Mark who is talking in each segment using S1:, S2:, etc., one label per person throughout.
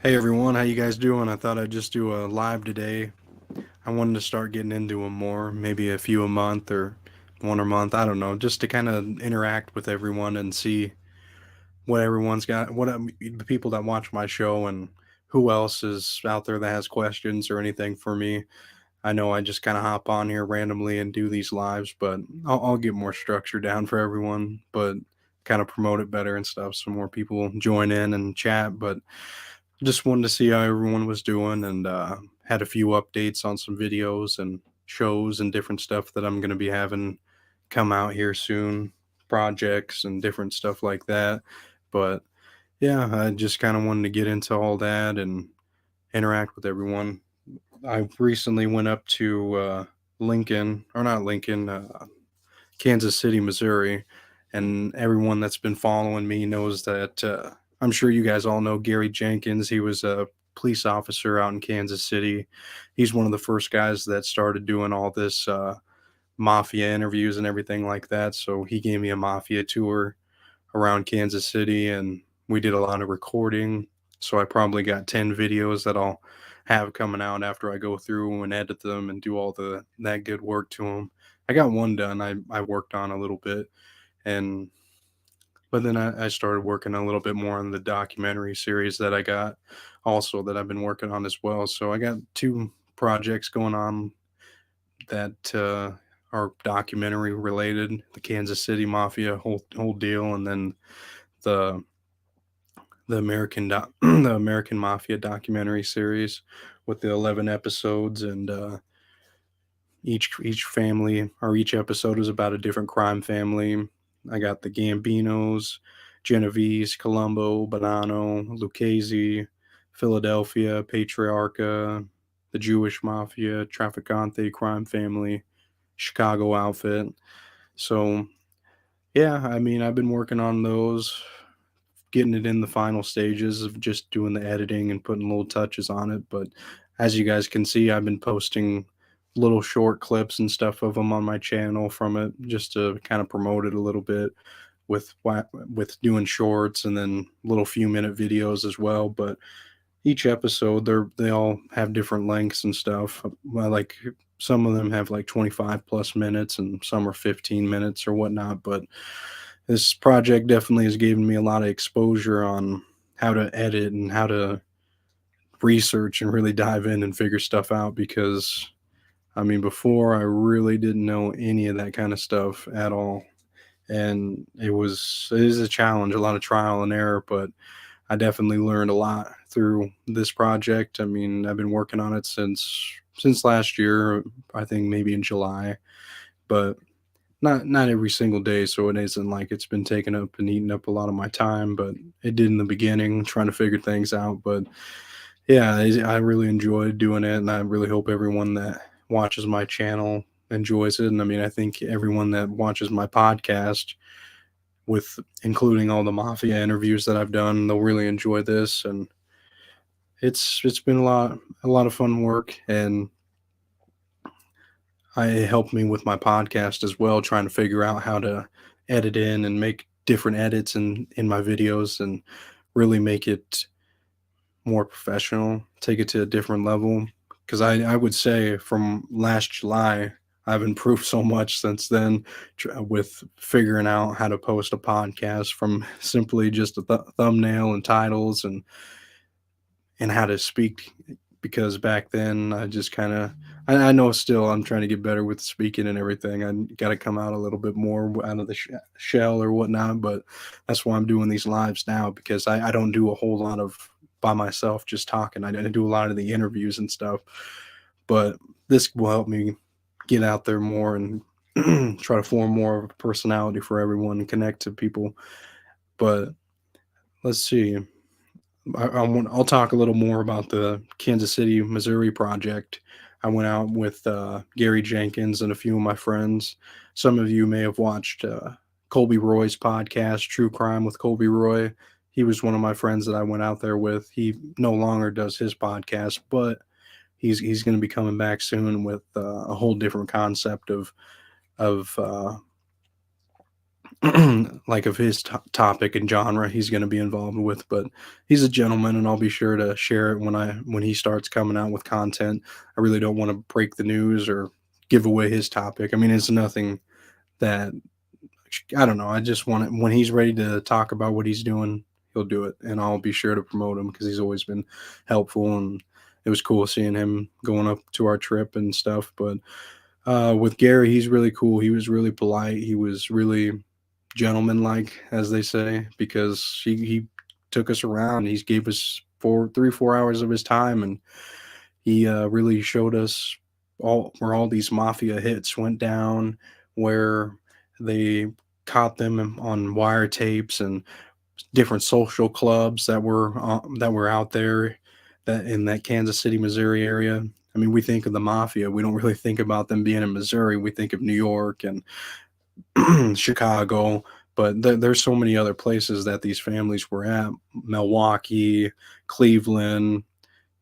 S1: Hey everyone, how you guys doing? I thought I'd just do a live today. I wanted to start getting into them more, maybe a few a month or one a month, I don't know, just to kind of interact with everyone and see what everyone's got, the people that watch my show and who else is out there that has questions or anything for me. I know I just kind of hop on here randomly and do these lives, but I'll get more structure down for everyone, but kind of promote it better and stuff so more people join in and chat. But just wanted to see how everyone was doing and had a few updates on some videos and shows and different stuff that I'm going to be having come out here soon, projects and different stuff like that. But yeah, I just kind of wanted to get into all that and interact with everyone. I recently went up to Lincoln, or not Lincoln, Kansas City, Missouri, and everyone that's been following me knows that I'm sure you guys all know Gary Jenkins. He was a police officer out in Kansas City. He's one of the first guys that started doing all this mafia interviews and everything like that. So he gave me a mafia tour around Kansas City, and we did a lot of recording. So I probably got 10 videos that I'll have coming out after I go through and edit them and do all the that good work to them. I got one done. I worked on a little bit, and but then I started working a little bit more on the documentary series that I got also that I've been working on as well. So I got two projects going on that are documentary related, the Kansas City Mafia whole deal, and then the the American Mafia documentary series with the 11 episodes, and each family or each episode is about a different crime family. I got the Gambinos, Genovese, Colombo, Bonanno, Lucchese, Philadelphia, Patriarcha, the Jewish Mafia, Trafficante crime family, Chicago outfit. So yeah, I mean, I've been working on those, getting it in the final stages of just doing the editing and putting little touches on it. But as you guys can see, I've been posting little short clips and stuff of them on my channel from it just to kind of promote it a little bit with doing shorts and then little few minute videos as well. But each episode, they all have different lengths and stuff. Like some of them have like 25 plus minutes and some are 15 minutes or whatnot. But this project definitely has given me a lot of exposure on how to edit and how to research and really dive in and figure stuff out because I mean before I really didn't know any of that kind of stuff at all. And it is a challenge, a lot of trial and error, but I definitely learned a lot through this project. I mean, I've been working on it since last year, I think maybe in July, but not every single day, so it isn't like it's been taking up and eating up a lot of my time, but it did in the beginning, trying to figure things out. But yeah, I really enjoyed doing it, and I really hope everyone that watches my channel enjoys it. And I mean, I think everyone that watches my podcast, with including all the mafia interviews that I've done, they'll really enjoy this. And it's been a lot of fun work, and it helped me with my podcast as well, trying to figure out how to edit in and make different edits in my videos and really make it more professional, take it to a different level. Because I would say from last July, I've improved so much since then with figuring out how to post a podcast from simply just a thumbnail and titles and how to speak, because back then I just kind of I know still I'm trying to get better with speaking and everything. I got to come out a little bit more out of the shell or whatnot, but that's why I'm doing these lives now because I don't do a whole lot of by myself just talking. I do a lot of the interviews and stuff, but this will help me get out there more and try to form more of a personality for everyone and connect to people. But let's see. I'll talk a little more about the Kansas City, Missouri project. I went out with Gary Jenkins and a few of my friends. Some of you may have watched Colby Roy's podcast, True Crime with Colby Roy. He was one of my friends that I went out there with. He no longer does his podcast, but he's going to be coming back soon with a whole different concept of like of his topic and genre he's going to be involved with. But he's a gentleman, and I'll be sure to share it when he starts coming out with content. I really don't want to break the news or give away his topic. I mean, it's nothing that I don't know. I just want it when he's ready to talk about what he's doing, he'll do it, and I'll be sure to promote him because he's always been helpful, and it was cool seeing him going up to our trip and stuff. But with Gary, he's really cool. He was really polite. He was really gentlemanlike, as they say, because he took us around. He gave us 4 hours of his time, and he really showed us all where all these mafia hits went down, where they caught them on wiretapes and different social clubs that were out there that in that Kansas City, Missouri area. I mean, we think of the mafia. We don't really think about them being in Missouri. We think of New York and Chicago, but there's so many other places that these families were at. Milwaukee, Cleveland,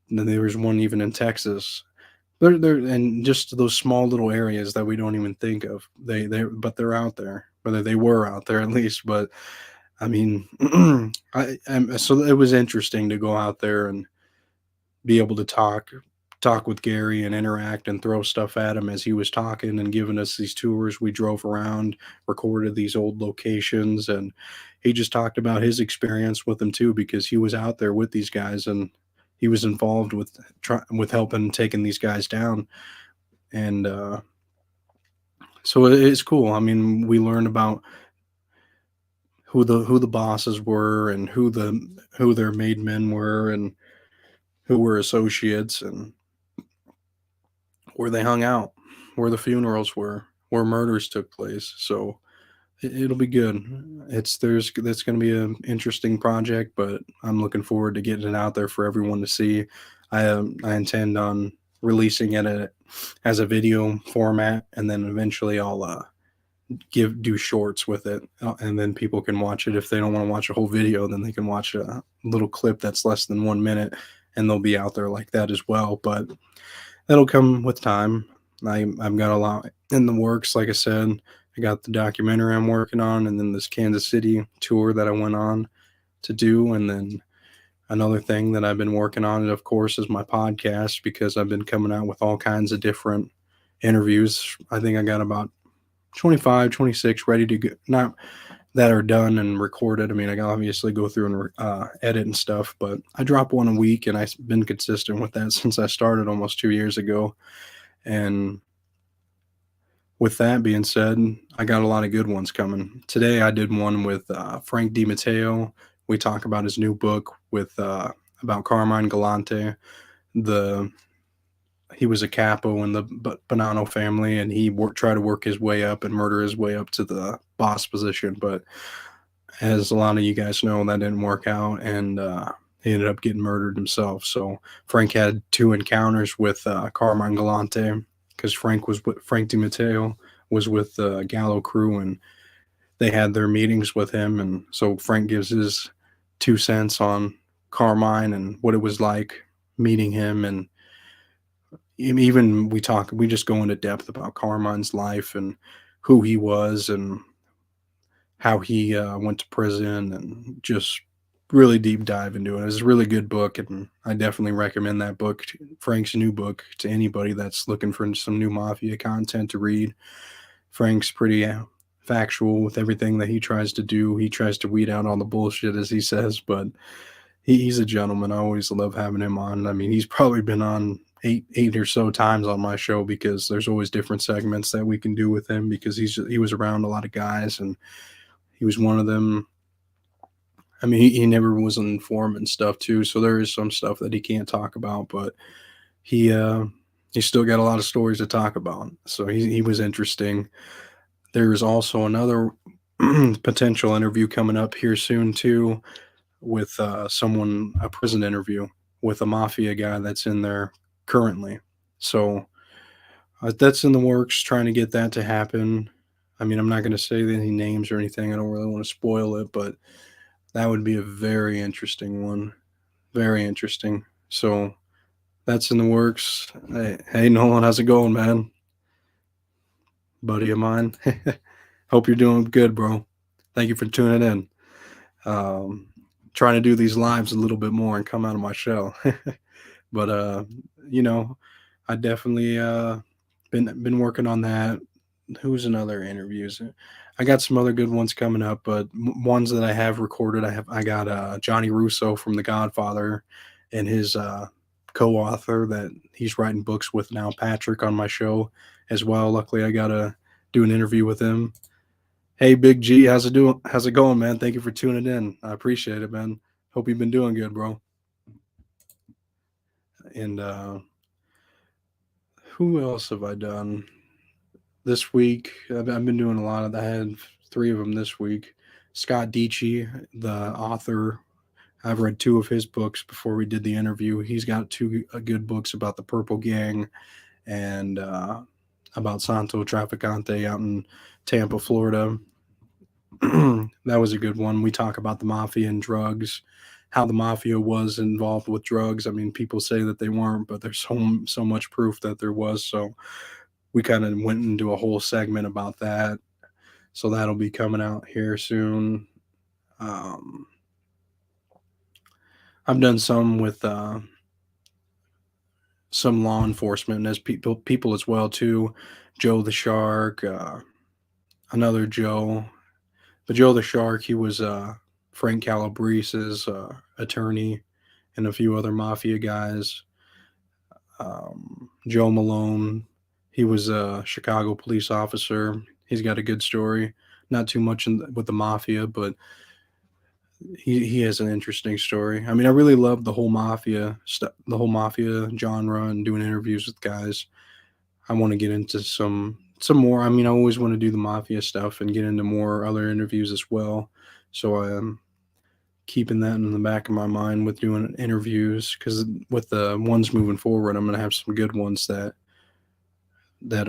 S1: and then there was one even in Texas. They're and just those small little areas that we don't even think of. But they're out there. Whether they were out there at least, but I mean, so it was interesting to go out there and be able to talk with Gary and interact and throw stuff at him as he was talking and giving us these tours. We drove around, recorded these old locations, and he just talked about his experience with them too because he was out there with these guys and he was involved with helping taking these guys down. And so it's cool. I mean, we learned about who the bosses were and who their made men were and who were associates and where they hung out, where the funerals were, where murders took place. So it'll be good. That's going to be an interesting project, but I'm looking forward to getting it out there for everyone to see. I intend on releasing it as a video format, and then eventually I'll give do shorts with it, and then people can watch it if they don't want to watch a whole video. Then they can watch a little clip that's less than 1 minute, and they'll be out there like that as well. But that'll come with time. I've got a lot in the works. Like I said, I got the documentary I'm working on, and then this Kansas City tour that I went on to do, and then another thing that I've been working on, of course, is my podcast because I've been coming out with all kinds of different interviews. I think I got about 25, 26 ready to go. Not that are done and recorded. I mean, I can obviously go through and edit and stuff, but I drop one a week, and I've been consistent with that since I started almost 2 years ago. And with that being said, I got a lot of good ones coming. Today, I did one with Frank Dimatteo. We talk about his new book with about Carmine Galante. The He was a capo in the Bonanno family, and he tried to work his way up and murder his way up to the boss position. But as a lot of you guys know, that didn't work out, and he ended up getting murdered himself. So Frank had two encounters with Carmine Galante because Frank DiMatteo was with the Gallo crew, and they had their meetings with him, and so Frank gives his 2 cents on Carmine and what it was like meeting him, and even we just go into depth about Carmine's life and who he was and how he went to prison and just really deep dive into it. It's a really good book, and I definitely recommend that book, Frank's new book, to anybody that's looking for some new mafia content to read. Frank's pretty factual with everything that he tries to do. He tries to weed out all the bullshit, as he says, but he's a gentleman. I always love having him on. I mean, he's probably been on eight or so times on my show because there's always different segments that we can do with him because he was around a lot of guys and he was one of them. I mean, he never was an informant and stuff too, so there is some stuff that he can't talk about, but he uh he still got a lot of stories to talk about. So he was interesting. There's also another potential interview coming up here soon too with a prison interview with a mafia guy that's in there currently. So that's in the works, trying to get that to happen. I mean, I'm not going to say any names or anything. I don't really want to spoil it, but that would be a very interesting one. Very interesting. So that's in the works. Hey, Nolan, how's it going, man? Buddy of mine. Hope you're doing good, bro. Thank you for tuning in. Um, Trying to do these lives a little bit more and come out of my shell. But you know, I definitely been working on that. Who's in other interviews? I got some other good ones coming up, but ones that I have recorded, I got Johnny Russo from The Godfather and his co-author that he's writing books with now, Patrick, on my show as well. Luckily, I got to do an interview with him. Hey, Big G, how's it doing? How's it going, man? Thank you for tuning in. I appreciate it, man. Hope you've been doing good, bro. And who else have I done this week? I've been doing a lot of. I had three of them this week. Scott Dietschy, the author. I've read two of his books before we did the interview. He's got two good books about the Purple Gang and about Santo Traficante out in Tampa, Florida. That was a good one. We talk about the mafia and drugs, how the mafia was involved with drugs. I mean, people say that they weren't, but there's so much proof that there was. So we kind of went into a whole segment about that. So that'll be coming out here soon. Um, I've done some with some law enforcement as people as well too. Joe the Shark, another Joe. But Joe the Shark, he was Frank Calabrese's attorney and a few other mafia guys. Joe Malone, he was a Chicago police officer. He's got a good story. Not too much with the mafia, but he has an interesting story. I mean, I really love the whole mafia stuff, the whole mafia genre, and doing interviews with guys. I want to get into some more. I mean, I always want to do the mafia stuff and get into more other interviews as well. So I'm keeping that in the back of my mind with doing interviews because with the ones moving forward, I'm going to have some good ones that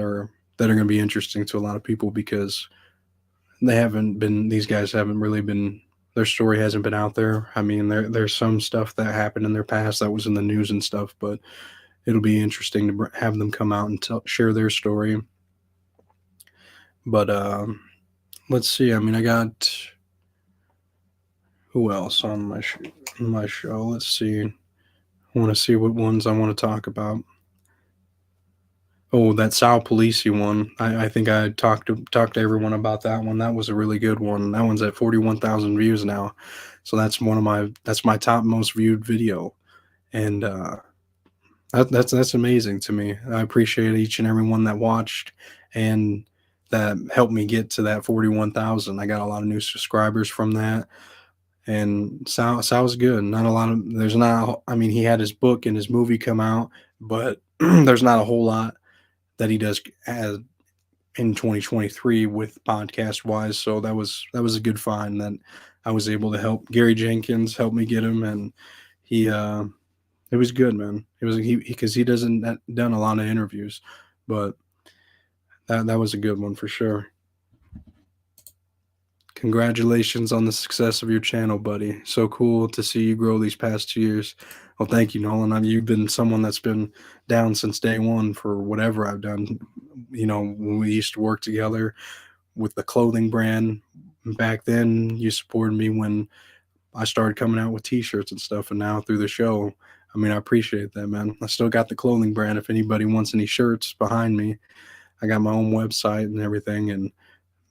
S1: are going to be interesting to a lot of people because these guys haven't really been their story hasn't been out there. I mean, there's some stuff that happened in their past that was in the news and stuff, but it'll be interesting to have them come out and share their story. But let's see. I mean, I got who else on my show? Let's see. I want to see what ones I want to talk about. Oh, that Sao Polisi one. I think I talked to everyone about that one. That was a really good one. That one's at 41,000 views now. So that's my top most viewed video. And that's amazing to me. I appreciate each and every one that watched and that helped me get to that 41,000. I got a lot of new subscribers from that. And Sal's good. Not a lot of there's not. I mean, he had his book and his movie come out, but there's not a whole lot that he does as in 2023 with podcast wise. So that was a good find that I was able to help. Gary Jenkins helped me get him, and he it was good, man. It was he because he doesn't done a lot of interviews, but that was a good one for sure. Congratulations on the success of your channel, buddy. So cool to see you grow these past 2 years. Well, thank you, Nolan. I mean, you've been someone that's been down since day one for whatever I've done. You know, when we used to work together with the clothing brand back then, you supported me when I started coming out with t-shirts and stuff, and now through the show. I mean, I appreciate that, man. I still got the clothing brand. If anybody wants any shirts behind me, I got my own website and everything, and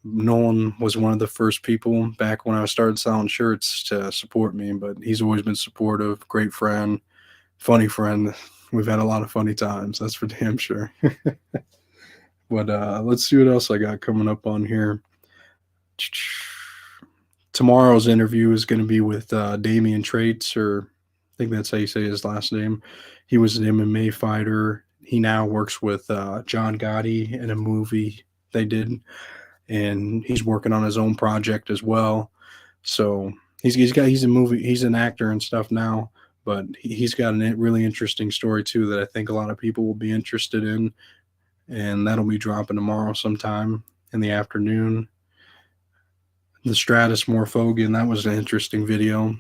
S1: Nolan was one of the first people back when I started selling shirts to support me, but he's always been supportive, great friend, funny friend. We've had a lot of funny times, that's for damn sure. But let's see what else I got coming up on here. Tomorrow's interview is going to be with Damien Traits, or I think that's how you say his last name. He was an MMA fighter. He now works with John Gotti in a movie they did, and he's working on his own project as well. So he's an actor and stuff now, but he's got a really interesting story too that I think a lot of people will be interested in, and that'll be dropping tomorrow sometime in the afternoon. The Stratus Morphogen, that was an interesting video.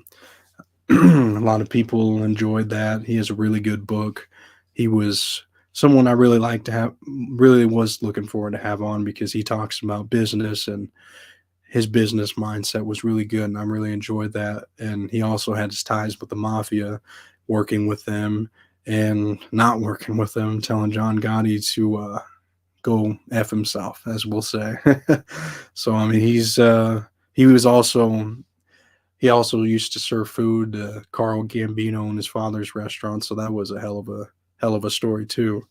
S1: A lot of people enjoyed that. He has a really good book. He was someone I really like to have, really was looking forward to have on because he talks about business and his business mindset was really good, and I really enjoyed that. And he also had his ties with the mafia, working with them and not working with them, telling John Gotti to go f himself, as we'll say. So I mean, he was also he also used to serve food to Carl Gambino in his father's restaurant, so that was a hell of a story too.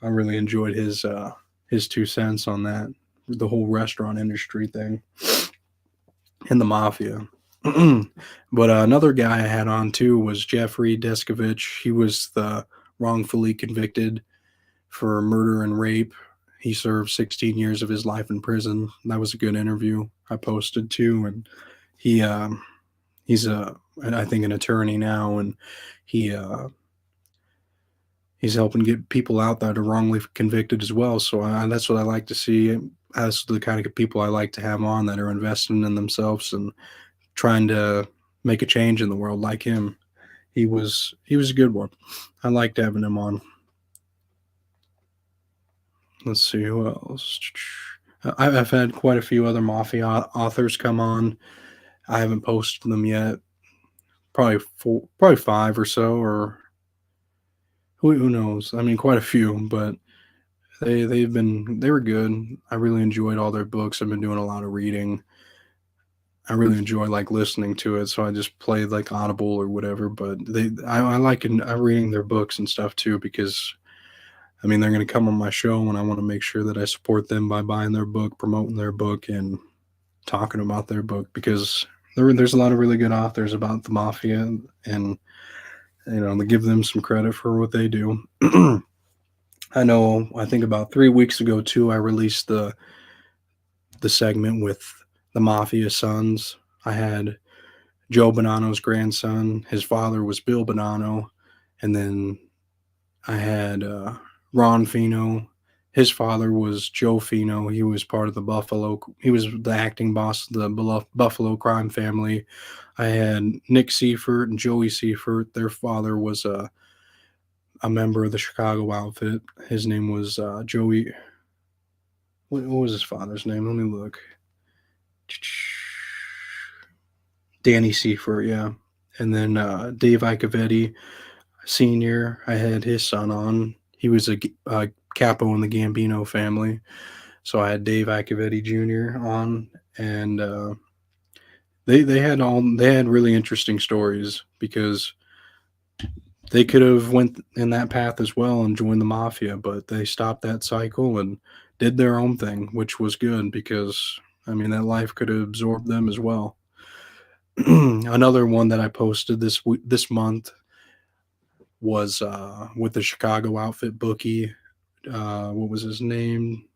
S1: I really enjoyed his 2 cents on that, the whole restaurant industry thing and the mafia. But another guy I had on too was Jeffrey Deskovich. He was the wrongfully convicted for murder and rape. He served 16 years of his life in prison. That was a good interview I posted too, and he he's I think an attorney now, and he he's helping get people out that are wrongly convicted as well. So that's what I like to see. That's the kind of people I like to have on that are investing in themselves and trying to make a change in the world like him. He was a good one. I liked having him on. Let's see who else. I've had quite a few other mafia authors come on. I haven't posted them yet. Probably four, probably five or so, or who knows? I mean, quite a few, but they were good. I really enjoyed all their books. I've been doing a lot of reading. I really enjoy like listening to it, so I just played like Audible or whatever. But I like reading their books and stuff too because I mean they're going to come on my show, and I want to make sure that I support them by buying their book, promoting their book, and talking about their book because there's a lot of really good authors about the mafia, and to give them some credit for what they do. I know. I think about 3 weeks ago too, I released the segment with the Mafia Sons. I had Joe Bonanno's grandson. His father was Bill Bonanno, and then I had Ron Fino. His father was Joe Fino. He was part of the Buffalo. He was the acting boss of the Buffalo crime family. I had Nick Seifert and Joey Seifert. Their father was a member of the Chicago outfit. His name was Joey. What was his father's name? Let me look. Danny Seifert, yeah. And then Dave Icovetti Senior. I had his son on. He was a capo in the Gambino family. So I had Dave Icovetti Jr. on, and they had really interesting stories because they could have went in that path as well and joined the mafia, but they stopped that cycle and did their own thing, which was good because I mean that life could have absorbed them as well. Another one that I posted this month was with the Chicago outfit bookie. What was his name?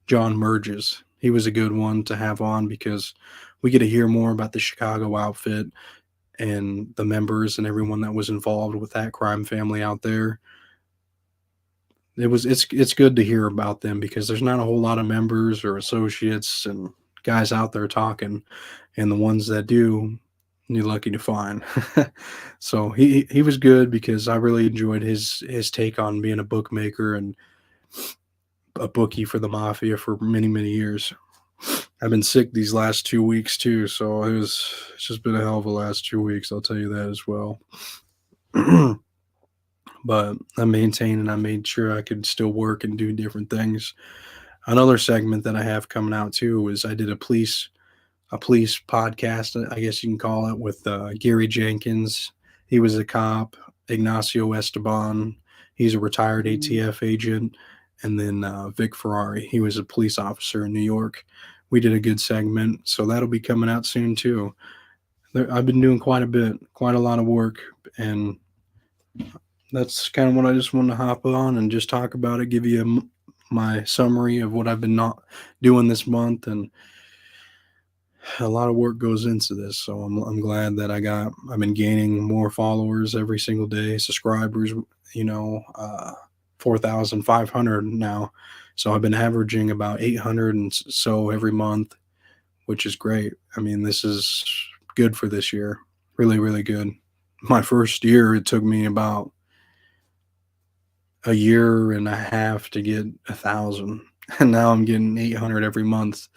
S1: John Merges. He was a good one to have on because we get to hear more about the Chicago outfit and the members and everyone that was involved with that crime family out there. It's good to hear about them because there's not a whole lot of members or associates and guys out there talking, and the ones that do, you're lucky to find. So he was good because I really enjoyed his take on being a bookmaker and a bookie for the mafia for many years. I've been sick these last 2 weeks too, so it's just been a hell of a last 2 weeks. I'll tell you that as well. But I maintained and I made sure I could still work and do different things. Another segment that I have coming out too is I did a police podcast, I guess you can call it, with Gary Jenkins. He was a cop. Ignacio Esteban, he's a retired ATF agent, and then Vic Ferrari, he was a police officer in New York. We did a good segment, so that'll be coming out soon too. I've been doing quite a bit, quite a lot of work, and that's kind of what I just wanted to hop on and just talk about it, give you my summary of what I've been not doing this month, and a lot of work goes into this. So I'm glad that I've been gaining more followers every single day, subscribers, 4,500 now. So I've been averaging about 800 and so every month, which is great. I mean, this is good for this year. Really good. My first year, it took me about a year and a half to get 1,000, and now I'm getting 800 every month.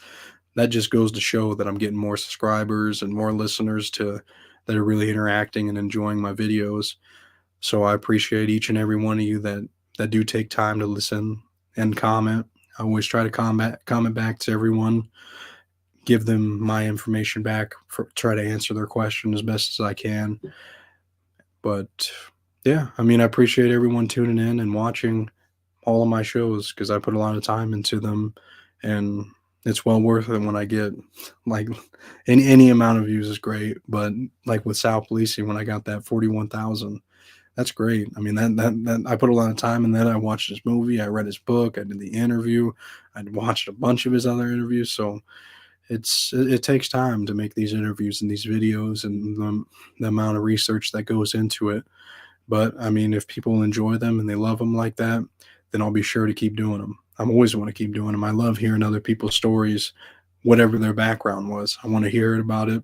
S1: that just goes to show that I'm getting more subscribers and more listeners to that are really interacting and enjoying my videos. So I appreciate each and every one of you that do take time to listen and comment. I always try to comment back to everyone, give them my information back, try to answer their question as best as I can. But yeah, I mean, I appreciate everyone tuning in and watching all of my shows because I put a lot of time into them, and it's well worth it when I get like any amount of views is great. But like with Sal Policing, when I got that 41,000, that's great. I mean, that I put a lot of time in that. I watched his movie, I read his book, I did the interview, I watched a bunch of his other interviews. So it takes time to make these interviews and these videos, and the amount of research that goes into it. But I mean, if people enjoy them and they love them like that, then I'll be sure to keep doing them. I'm always want to keep doing them. I love hearing other people's stories, whatever their background was. I want to hear about it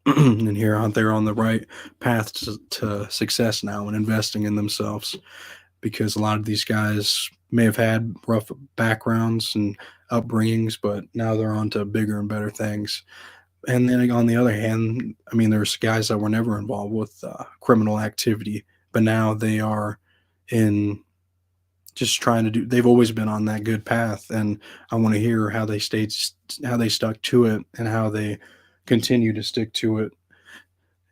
S1: and hear how they're on the right path to success now and investing in themselves. Because a lot of these guys may have had rough backgrounds and upbringings, but now they're on to bigger and better things. And then on the other hand, I mean, there's guys that were never involved with criminal activity, but now they are in just trying to do. They've always been on that good path, and I want to hear how they how they stuck to it, and how they continue to stick to it.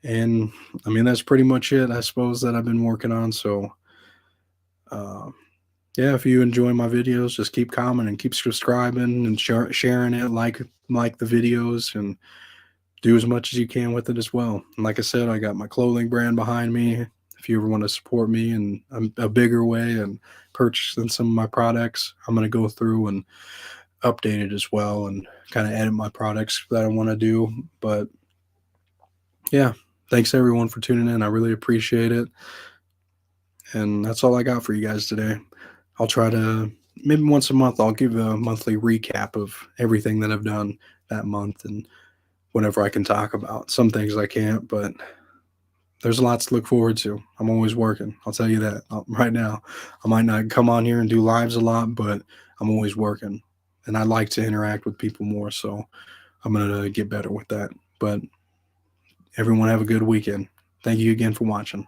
S1: And I mean, that's pretty much it, I suppose, that I've been working on. So, uh, yeah, if you enjoy my videos, just keep commenting, keep subscribing, and sharing it, like the videos, and do as much as you can with it as well. And like I said, I got my clothing brand behind me. If you ever want to support me in a bigger way and purchasing some of my products, I'm going to go through and update it as well and kind of edit my products that I want to do. But yeah, thanks everyone for tuning in. I really appreciate it. And that's all I got for you guys today. I'll try to maybe once a month, I'll give a monthly recap of everything that I've done that month and whatever I can talk about. Some things I can't, but there's lots to look forward to. I'm always working. I'll tell you that right now. I might not come on here and do lives a lot, but I'm always working. And I like to interact with people more. So I'm going to get better with that. But everyone have a good weekend. Thank you again for watching.